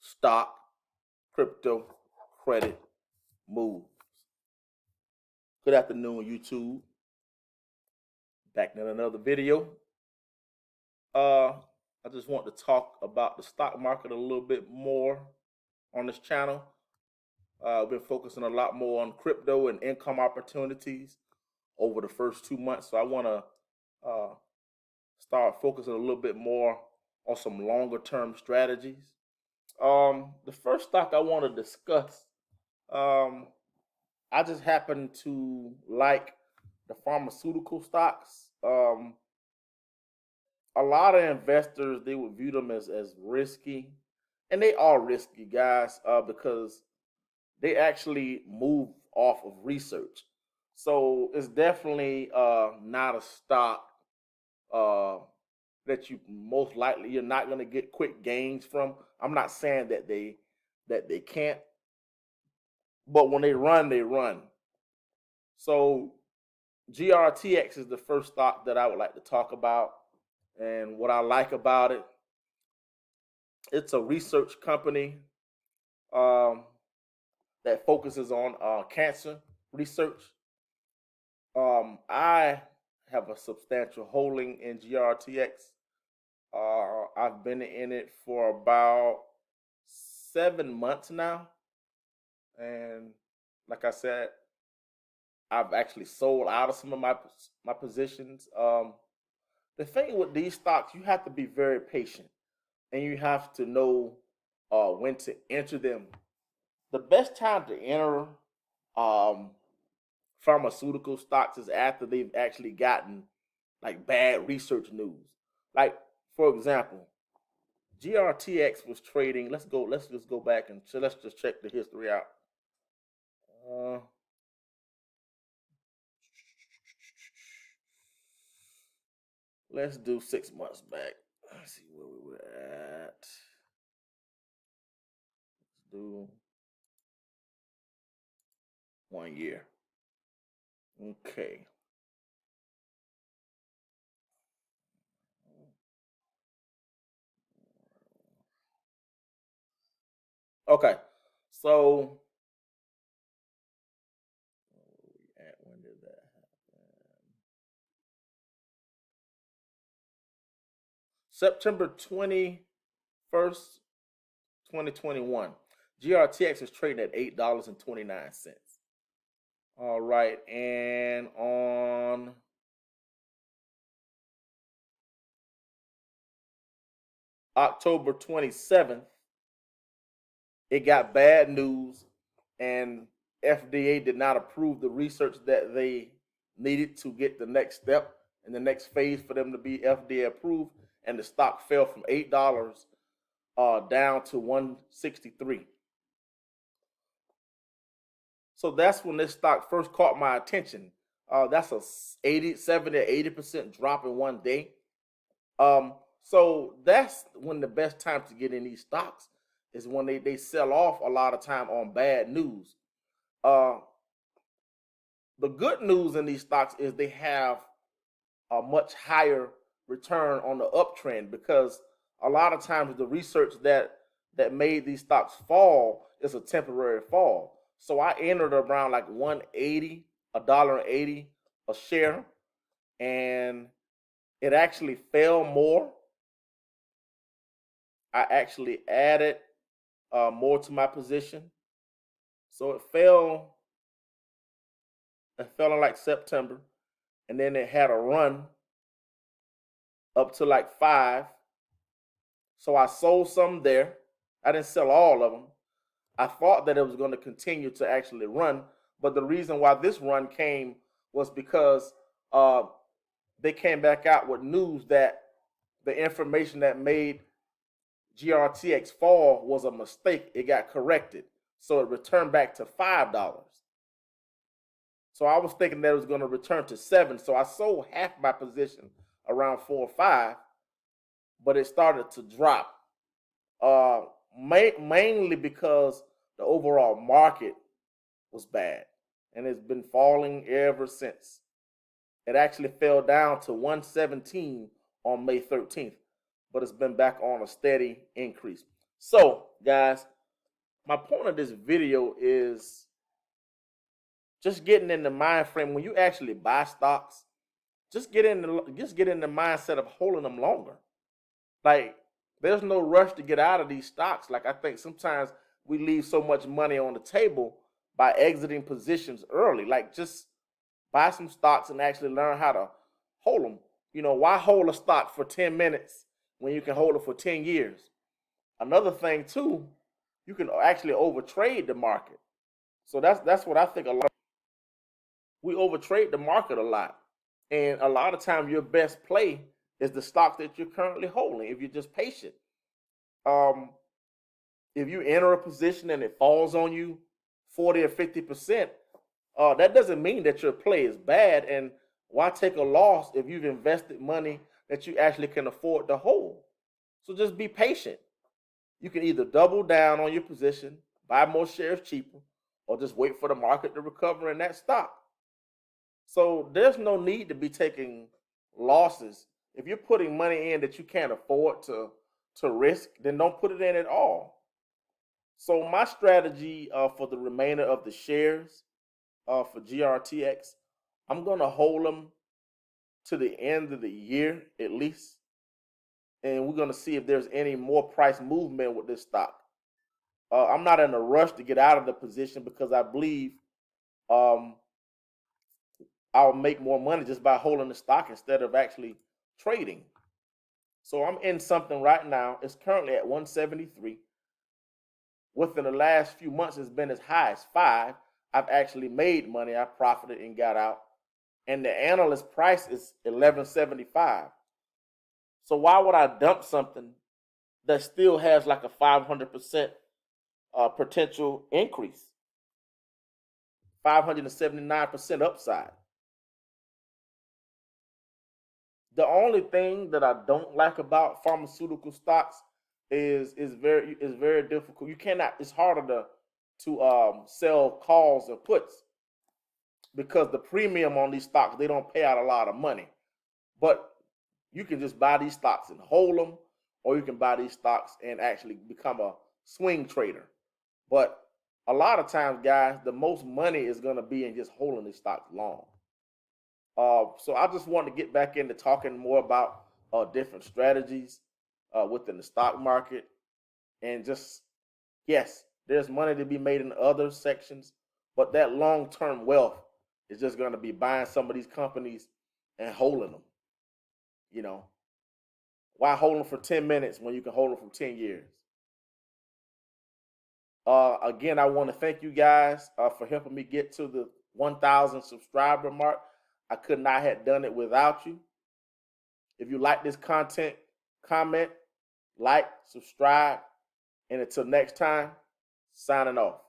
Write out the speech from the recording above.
stock, crypto, credit moves. Good afternoon, YouTube. Back in another video. Uh, I just want to talk about the stock market a little bit more on this channel. I've been focusing a lot more on crypto and income opportunities over the first 2 months. So I want to start focusing a little bit more on some longer term strategies. The first stock I want to discuss, um, I just happen to like the pharmaceutical stocks. A lot of investors, they would view them as risky, and they are risky, guys, because they actually move off of research. So it's definitely not a stock uh, that you most likely you're not going to get quick gains from. I'm not saying that they can't, but when they run, they run. So GRTX is the first stock that I would like to talk about, and what I like about it, it's a research company um, that focuses on cancer research. I have a substantial holding in GRTX. I've been in it for about 7 months now, and like I said, I've actually sold out of some of my positions. The thing with these stocks, you have to be very patient, and you have to know when to enter them. The best time to enter um, pharmaceutical stocks is after they've actually gotten like bad research news. Like for example, GRTX was trading. Let's go. Let's just go back and let's just check the history out. Uh, let's do 6 months back. Let's see where we were at. Let's do 1 year. Okay. Okay. So when did that happen? September 21st, 2021. GRTX is trading at $8.29. All right, and on October 27th, it got bad news, and FDA did not approve the research that they needed to get the next step and the next phase for them to be FDA approved, and the stock fell from $8 down to 163. So that's when this stock first caught my attention. That's a 80, 70, 80% drop in one day. So that's when the best time to get in these stocks is when they sell off a lot of time on bad news. Uh, the good news in these stocks is they have a much higher return on the uptrend, because a lot of times the research that made these stocks fall is a temporary fall. So I entered around like 180, $1.80 a share, and it actually fell more. I actually added more to my position. So it fell in like September, and then it had a run up to like 5. So I sold some there. I didn't sell all of them. I thought that it was going to continue to actually run, but the reason why this run came was because uh, they came back out with news that the information that made GRTX fall was a mistake. It got corrected, so it returned back to $5. So I was thinking that it was going to return to 7. So I sold half my position around 4 or 5, but it started to drop. Uh, Mainly because the overall market was bad, and it's been falling ever since. It actually fell down to 117 on May 13th, but it's been back on a steady increase. So, guys, my point of this video is just getting in the mind frame when you actually buy stocks. Just get in the mindset of holding them longer. Like, there's no rush to get out of these stocks. Like, I think sometimes we leave so much money on the table by exiting positions early. Like, just buy some stocks and actually learn how to hold them. Why hold a stock for 10 minutes when you can hold it for 10 years? Another thing too, you can actually overtrade the market. So that's what I think a lot. We overtrade the market a lot. And a lot of time your best play is the stock that you're currently holding if you're just patient. Um, if you enter a position and it falls on you 40 or 50%, that doesn't mean that your play is bad. And why take a loss if you've invested money that you actually can afford to hold? So just be patient. You can either double down on your position, buy more shares cheaper, or just wait for the market to recover in that stock. So there's no need to be taking losses. If you're putting money in that you can't afford to risk, then don't put it in at all. So my strategy for the remainder of the shares for GRTX, I'm gonna hold them to the end of the year at least, and we're gonna see if there's any more price movement with this stock. I'm not in a rush to get out of the position because I believe um, I'll make more money just by holding the stock instead of actually trading. So I'm in something right now. It's currently at 173. Within the last few months, it's been as high as 5. I've actually made money. I profited and got out. And the analyst price is 11.75. So why would I dump something that still has like a 500% potential increase? 579% upside. The only thing that I don't like about pharmaceutical stocks is very difficult. You cannot. It's harder to sell calls or puts because the premium on these stocks, they don't pay out a lot of money. But you can just buy these stocks and hold them, or you can buy these stocks and actually become a swing trader. But a lot of times, guys, the most money is going to be in just holding these stocks long. So I just want to get back into talking more about different strategies within the stock market, and just, yes, there's money to be made in other sections, but that long-term wealth is just going to be buying some of these companies and holding them. You know, why hold them for 10 minutes when you can hold them for 10 years? Again, I want to thank you guys for helping me get to the 1,000 subscriber mark. I could not have done it without you. If you like this content, comment, like, subscribe, and until next time, signing off.